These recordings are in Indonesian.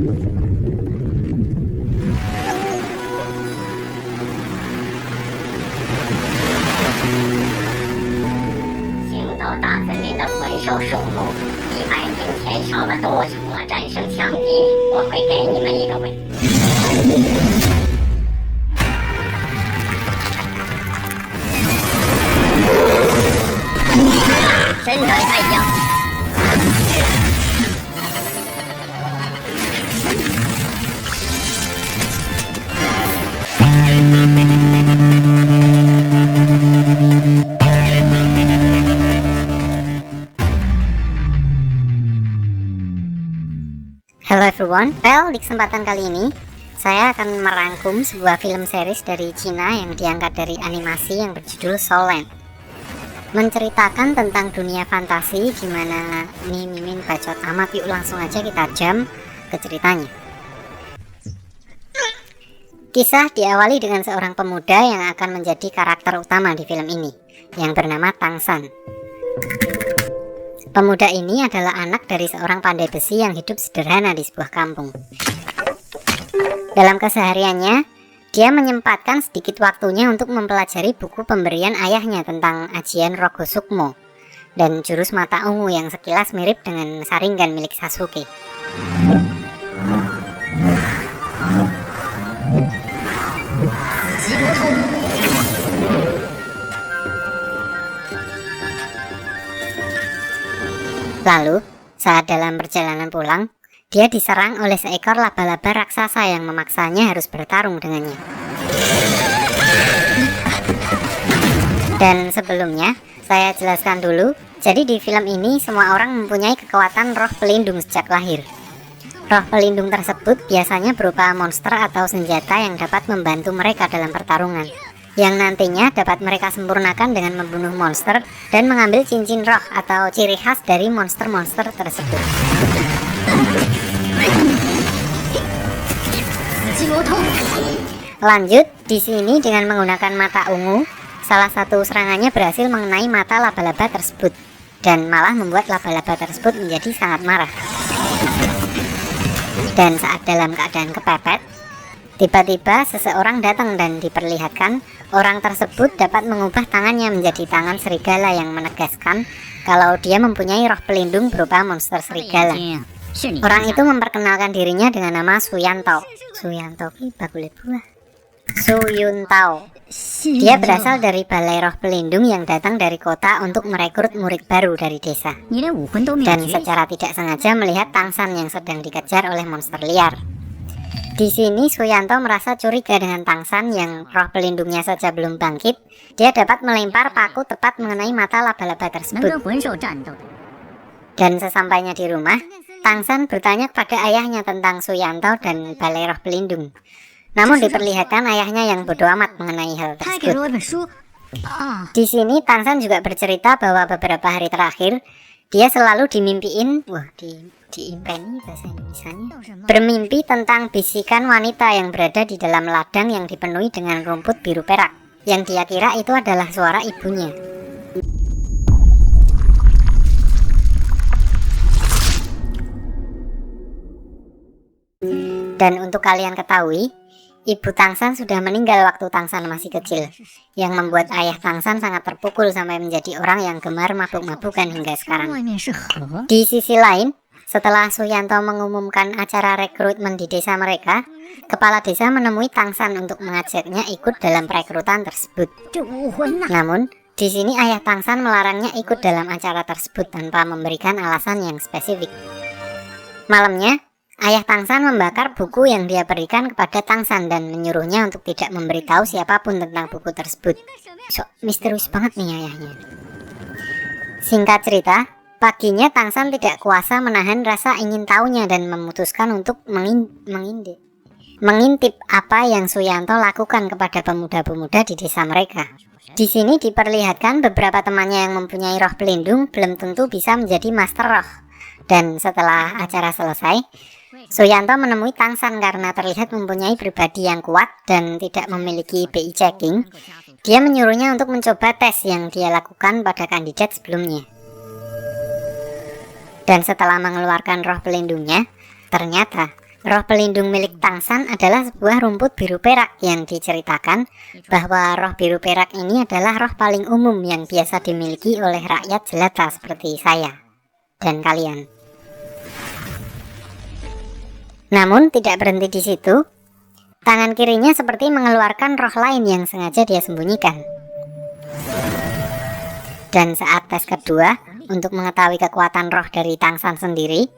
行到大森林的魂兽数目100年前少了多少啊？战胜强敌，我会给你们一个问题。伸展太阳。Hello everyone, di kesempatan kali ini saya akan merangkum sebuah film series dari Cina yang diangkat dari animasi yang berjudul Soul Land. Menceritakan tentang dunia fantasi dimana ini mimin bacot amat, yuk langsung aja kita jam ke ceritanya. Kisah diawali dengan seorang pemuda yang akan menjadi karakter utama di film ini, yang bernama Tang San. Pemuda ini adalah anak dari seorang pandai besi yang hidup sederhana di sebuah kampung. Dalam kesehariannya, dia menyempatkan sedikit waktunya untuk mempelajari buku pemberian ayahnya tentang ajian Rogo Sukmo dan jurus mata ungu yang sekilas mirip dengan Sharingan milik Sasuke. Lalu, saat dalam perjalanan pulang, dia diserang oleh seekor laba-laba raksasa yang memaksanya harus bertarung dengannya. Dan sebelumnya, saya jelaskan dulu, jadi di film ini semua orang mempunyai kekuatan roh pelindung sejak lahir. Roh pelindung tersebut biasanya berupa monster atau senjata yang dapat membantu mereka dalam pertarungan, yang nantinya dapat mereka sempurnakan dengan membunuh monster dan mengambil cincin roh atau ciri khas dari monster-monster tersebut. Lanjut, di sini dengan menggunakan mata ungu, salah satu serangannya berhasil mengenai mata laba-laba tersebut dan malah membuat laba-laba tersebut menjadi sangat marah. Dan saat dalam keadaan kepepet, tiba-tiba seseorang datang dan diperlihatkan orang tersebut dapat mengubah tangannya menjadi tangan serigala yang menegaskan kalau dia mempunyai roh pelindung berupa monster serigala. Orang itu memperkenalkan dirinya dengan nama Suyanto. Suyanto bagule buah. Suyuntao. Dia berasal dari balai roh pelindung yang datang dari kota untuk merekrut murid baru dari desa. Dan secara tidak sengaja melihat Tang San yang sedang dikejar oleh monster liar. Di sini Suyanto merasa curiga dengan Tang San yang roh pelindungnya saja belum bangkit. Dia dapat melempar paku tepat mengenai mata laba-laba tersebut. Dan sesampainya di rumah, Tang San bertanya kepada ayahnya tentang Suyanto dan balai roh pelindung. Namun diperlihatkan ayahnya yang bodoh amat mengenai hal tersebut. Di sini Tang San juga bercerita bahwa beberapa hari terakhir dia selalu dimimpiin, diimpeni bahasa Indonesianya, bermimpi tentang bisikan wanita yang berada di dalam ladang yang dipenuhi dengan rumput biru perak, yang dia kira itu adalah suara ibunya. Dan untuk kalian ketahui, ibu Tang San sudah meninggal waktu Tang San masih kecil, yang membuat ayah Tang San sangat terpukul sampai menjadi orang yang gemar mabuk-mabukan hingga sekarang. Di sisi lain, setelah Suyanto mengumumkan acara rekrutmen di desa mereka, kepala desa menemui Tang San untuk mengajaknya ikut dalam perekrutan tersebut. Namun, di sini ayah Tang San melarangnya ikut dalam acara tersebut tanpa memberikan alasan yang spesifik. Malamnya, ayah Tang San membakar buku yang dia berikan kepada Tang San dan menyuruhnya untuk tidak memberitahu siapapun tentang buku tersebut. Sok misterius banget nih ayahnya. Singkat cerita, paginya Tang San tidak kuasa menahan rasa ingin tahunya dan memutuskan untuk mengintip apa yang Suyanto lakukan kepada pemuda-pemuda di desa mereka. Di sini diperlihatkan beberapa temannya yang mempunyai roh pelindung belum tentu bisa menjadi master roh. Dan setelah acara selesai, Suyanto menemui Tang San karena terlihat mempunyai pribadi yang kuat dan tidak memiliki BI checking. Dia menyuruhnya untuk mencoba tes yang dia lakukan pada kandidat sebelumnya. Dan setelah mengeluarkan roh pelindungnya, ternyata Roh pelindung milik Tangsan adalah sebuah rumput biru perak yang diceritakan bahwa roh biru perak ini adalah roh paling umum yang biasa dimiliki oleh rakyat jelata seperti saya dan kalian. Namun tidak berhenti di situ, tangan kirinya seperti mengeluarkan roh lain yang sengaja dia sembunyikan. Dan saat tes kedua untuk mengetahui kekuatan roh dari Tangsan sendiri,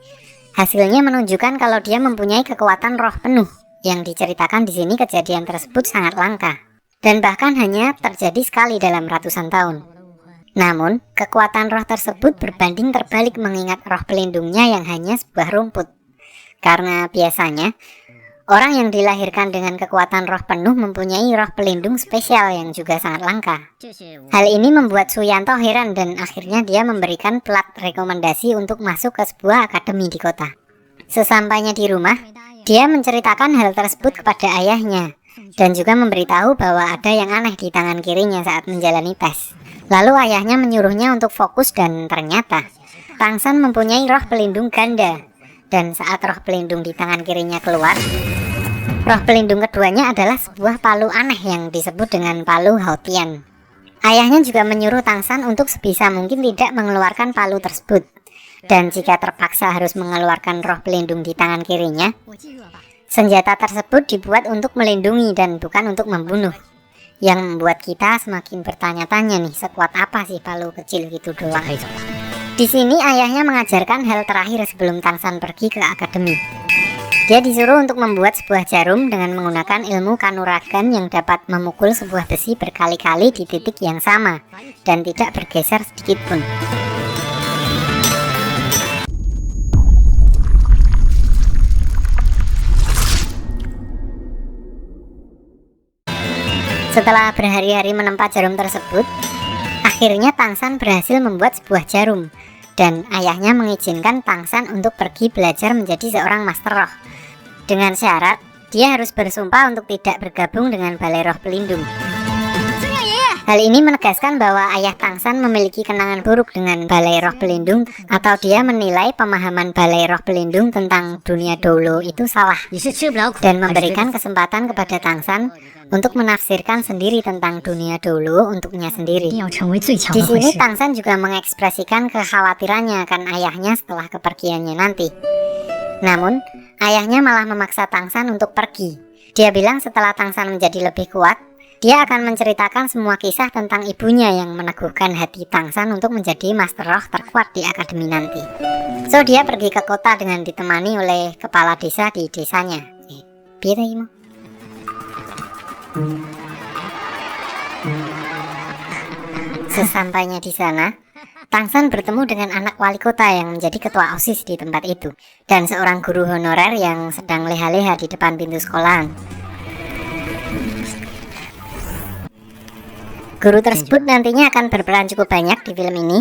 hasilnya menunjukkan kalau dia mempunyai kekuatan roh penuh. Yang diceritakan di sini kejadian tersebut sangat langka dan bahkan hanya terjadi sekali dalam ratusan tahun. Namun, kekuatan roh tersebut berbanding terbalik mengingat roh pelindungnya yang hanya sebuah rumput. Karena biasanya orang yang dilahirkan dengan kekuatan roh penuh mempunyai roh pelindung spesial yang juga sangat langka. Hal ini membuat Suyanto heran dan akhirnya dia memberikan plat rekomendasi untuk masuk ke sebuah akademi di kota. Sesampainya di rumah, dia menceritakan hal tersebut kepada ayahnya dan juga memberitahu bahwa ada yang aneh di tangan kirinya saat menjalani tes. Lalu ayahnya menyuruhnya untuk fokus dan ternyata Tangsan mempunyai roh pelindung ganda. Dan saat roh pelindung di tangan kirinya keluar, roh pelindung keduanya adalah sebuah palu aneh yang disebut dengan palu Haotian. Ayahnya juga menyuruh Tangsan untuk sebisa mungkin tidak mengeluarkan palu tersebut. Dan jika terpaksa harus mengeluarkan roh pelindung di tangan kirinya, senjata tersebut dibuat untuk melindungi dan bukan untuk membunuh. Yang membuat kita semakin bertanya-tanya nih, sekuat apa sih palu kecil gitu doang. Di sini ayahnya mengajarkan hal terakhir sebelum Tangsan pergi ke akademi. Dia disuruh untuk membuat sebuah jarum dengan menggunakan ilmu kanuragan yang dapat memukul sebuah besi berkali-kali di titik yang sama dan tidak bergeser sedikit pun. Setelah berhari-hari menempa jarum tersebut, akhirnya Tangsan berhasil membuat sebuah jarum. Dan ayahnya mengizinkan Tangsan untuk pergi belajar menjadi seorang master roh. Dengan syarat, dia harus bersumpah untuk tidak bergabung dengan balai roh pelindung. Hal ini menegaskan bahwa ayah Tangsan memiliki kenangan buruk dengan balai roh pelindung, atau dia menilai pemahaman balai roh pelindung tentang dunia dahulu itu salah, dan memberikan kesempatan kepada Tangsan untuk menafsirkan sendiri tentang dunia dahulu untuknya sendiri. Di sini Tangsan juga mengekspresikan kekhawatirannya akan ayahnya setelah kepergiannya nanti. Namun, ayahnya malah memaksa Tangsan untuk pergi. Dia bilang setelah Tangsan menjadi lebih kuat, dia akan menceritakan semua kisah tentang ibunya yang meneguhkan hati Tangsan untuk menjadi master roh terkuat di akademi nanti. So, dia pergi ke kota dengan ditemani oleh kepala desa di desanya. Sesampainya di sana, Tangsan bertemu dengan anak wali kota yang menjadi ketua OSIS di tempat itu, dan seorang guru honorer yang sedang leha-leha di depan pintu sekolahan. Guru tersebut nantinya akan berperan cukup banyak di film ini,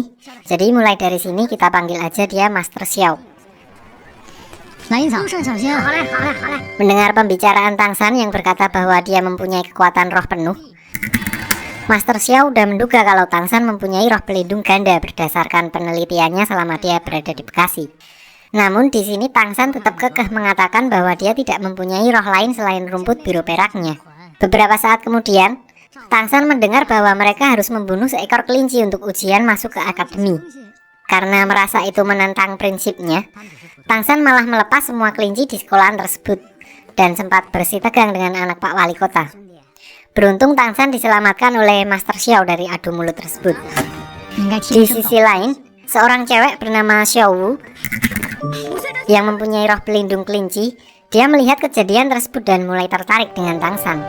jadi mulai dari sini kita panggil aja dia Master Xiao. Mendengar pembicaraan Tangsan yang berkata bahwa dia mempunyai kekuatan roh penuh, Master Xiao udah menduga kalau Tangsan mempunyai roh pelindung ganda berdasarkan penelitiannya selama dia berada di Bekasi. Namun di sini Tangsan tetap kekeh mengatakan bahwa dia tidak mempunyai roh lain selain rumput biru peraknya. Beberapa saat kemudian, Tangsan mendengar bahwa mereka harus membunuh seekor kelinci untuk ujian masuk ke akademi. Karena merasa itu menentang prinsipnya, Tangsan malah melepas semua kelinci di sekolahan tersebut dan sempat bersih tegang dengan anak Pak Wali Kota. Beruntung Tangsan diselamatkan oleh Master Xiao dari adu mulut tersebut. Di sisi lain, seorang cewek bernama Xiao Wu yang mempunyai roh pelindung kelinci, dia melihat kejadian tersebut dan mulai tertarik dengan Tangsan.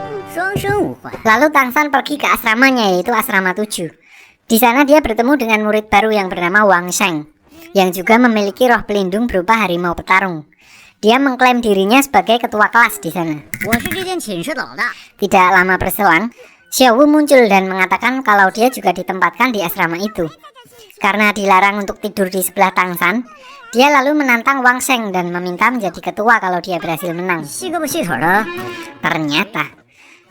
Lalu Tangsan pergi ke asramanya, yaitu asrama 7. Di sana dia bertemu dengan murid baru yang bernama Wang Sheng, yang juga memiliki roh pelindung berupa harimau petarung. Dia mengklaim dirinya sebagai ketua kelas di sana. Tidak lama berselang, Xiao Wu muncul dan mengatakan kalau dia juga ditempatkan di asrama itu. Karena dilarang untuk tidur di sebelah Tangsan, dia lalu menantang Wang Sheng dan meminta menjadi ketua kalau dia berhasil menang. Ternyata,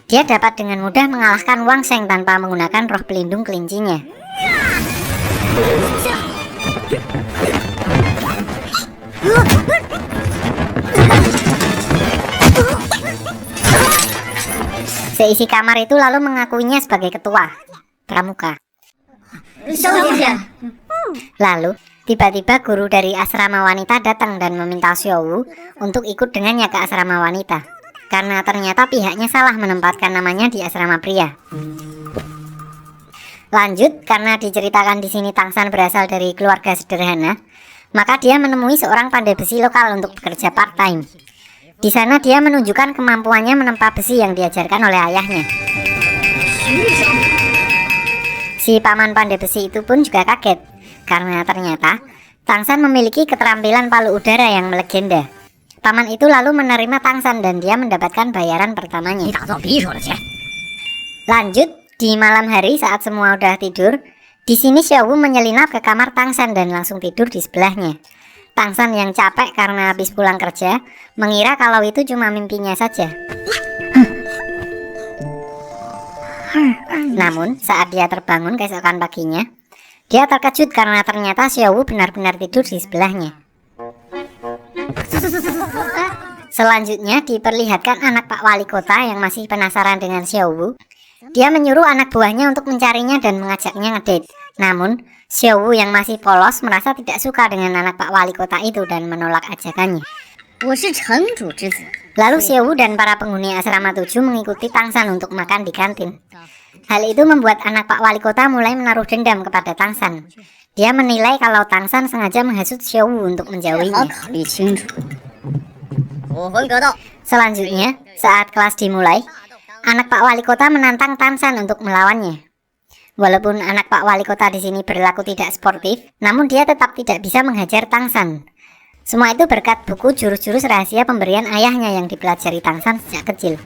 dia dapat dengan mudah mengalahkan Wang Sheng tanpa menggunakan roh pelindung kelincinya. Seisi kamar itu lalu mengakuinya sebagai ketua pramuka. Lalu tiba-tiba guru dari asrama wanita datang dan meminta Xiaowu untuk ikut dengannya ke asrama wanita, karena ternyata pihaknya salah menempatkan namanya di asrama pria. Lanjut, karena diceritakan di sini Tangsan berasal dari keluarga sederhana, maka dia menemui seorang pandai besi lokal untuk bekerja part-time. Di sana dia menunjukkan kemampuannya menempa besi yang diajarkan oleh ayahnya. Si paman pandai besi itu pun juga kaget, karena ternyata Tangsan memiliki keterampilan palu udara yang melegenda. Paman itu lalu menerima Tangsan dan dia mendapatkan bayaran pertamanya. Lanjut, di malam hari saat semua udah tidur, di sini Xiaowu menyelinap ke kamar Tangsan dan langsung tidur di sebelahnya. Tangsan yang capek karena habis pulang kerja, mengira kalau itu cuma mimpinya saja. Namun, saat dia terbangun keesokan paginya, dia terkejut karena ternyata Xiaowu benar-benar tidur di sebelahnya. Selanjutnya diperlihatkan anak Pak Wali Kota yang masih penasaran dengan Xiaowu. Dia menyuruh anak buahnya untuk mencarinya dan mengajaknya ngedate. Namun, Xiaowu yang masih polos merasa tidak suka dengan anak Pak Wali Kota itu dan menolak ajakannya. Lalu Xiaowu dan para penghuni asrama 7 mengikuti Tangsan untuk makan di kantin. Hal itu membuat anak Pak Wali Kota mulai menaruh dendam kepada Tangsan. Dia menilai kalau Tangsan sengaja menghasut Xiaowu untuk menjauhinya. Selanjutnya, saat kelas dimulai, anak Pak Wali Kota menantang Tangsan untuk melawannya. Walaupun anak Pak Wali Kota di sini berlaku tidak sportif, namun dia tetap tidak bisa menghajar Tangsan. Semua itu berkat buku jurus-jurus rahasia pemberian ayahnya yang dipelajari Tangsan sejak kecil.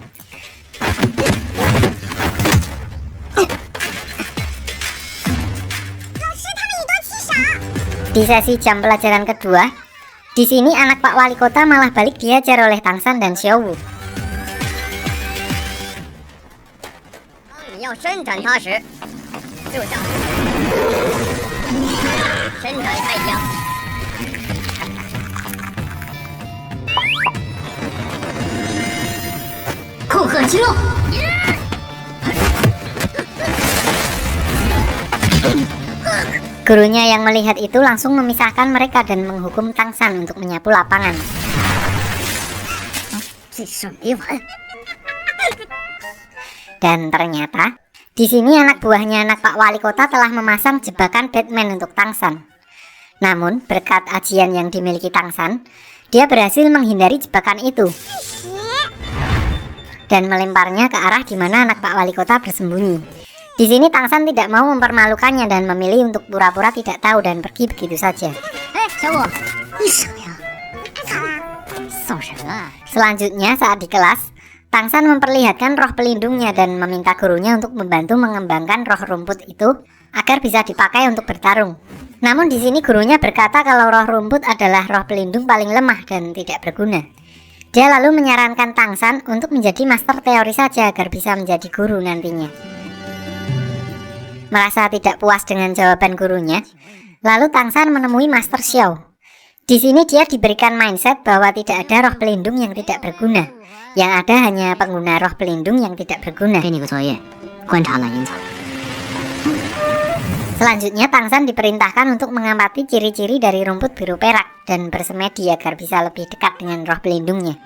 Di sesi jam pelajaran kedua, di sini anak Pak Wali Kota malah balik diajar oleh Tangsan dan Xiaowu. Gurunya yang melihat itu langsung memisahkan mereka dan menghukum Tangsan untuk menyapu lapangan. Dan ternyata di sini anak buahnya anak Pak Wali Kota telah memasang jebakan Batman untuk Tangsan. Namun berkat ajian yang dimiliki Tangsan, dia berhasil menghindari jebakan itu dan melemparnya ke arah di mana anak Pak Wali Kota bersembunyi. Di sini Tangsan tidak mau mempermalukannya dan memilih untuk pura-pura tidak tahu dan pergi begitu saja. Selanjutnya saat di kelas, Tangsan memperlihatkan roh pelindungnya dan meminta gurunya untuk membantu mengembangkan roh rumput itu agar bisa dipakai untuk bertarung. Namun di sini gurunya berkata kalau roh rumput adalah roh pelindung paling lemah dan tidak berguna. Dia lalu menyarankan Tangsan untuk menjadi master teori saja agar bisa menjadi guru nantinya. Merasa tidak puas dengan jawaban gurunya, lalu Tangsan menemui Master Xiao. Di sini dia diberikan mindset bahwa tidak ada roh pelindung yang tidak berguna. Yang ada hanya pengguna roh pelindung yang tidak berguna. Selanjutnya Tangsan diperintahkan untuk mengamati ciri-ciri dari rumput biru perak dan bersemedi agar bisa lebih dekat dengan roh pelindungnya.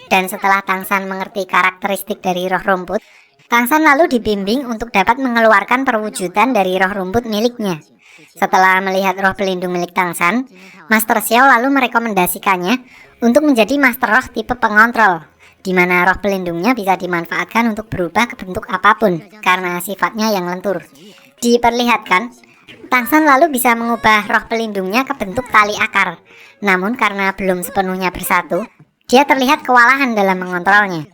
Dan setelah Tangsan mengerti karakteristik dari roh rumput, Tangsan lalu dibimbing untuk dapat mengeluarkan perwujudan dari roh rumput miliknya. Setelah melihat roh pelindung milik Tangsan, Master Xiao lalu merekomendasikannya untuk menjadi master roh tipe pengontrol, di mana roh pelindungnya bisa dimanfaatkan untuk berubah ke bentuk apapun karena sifatnya yang lentur. Diperlihatkan, Tangsan lalu bisa mengubah roh pelindungnya ke bentuk tali akar. Namun karena belum sepenuhnya bersatu, dia terlihat kewalahan dalam mengontrolnya.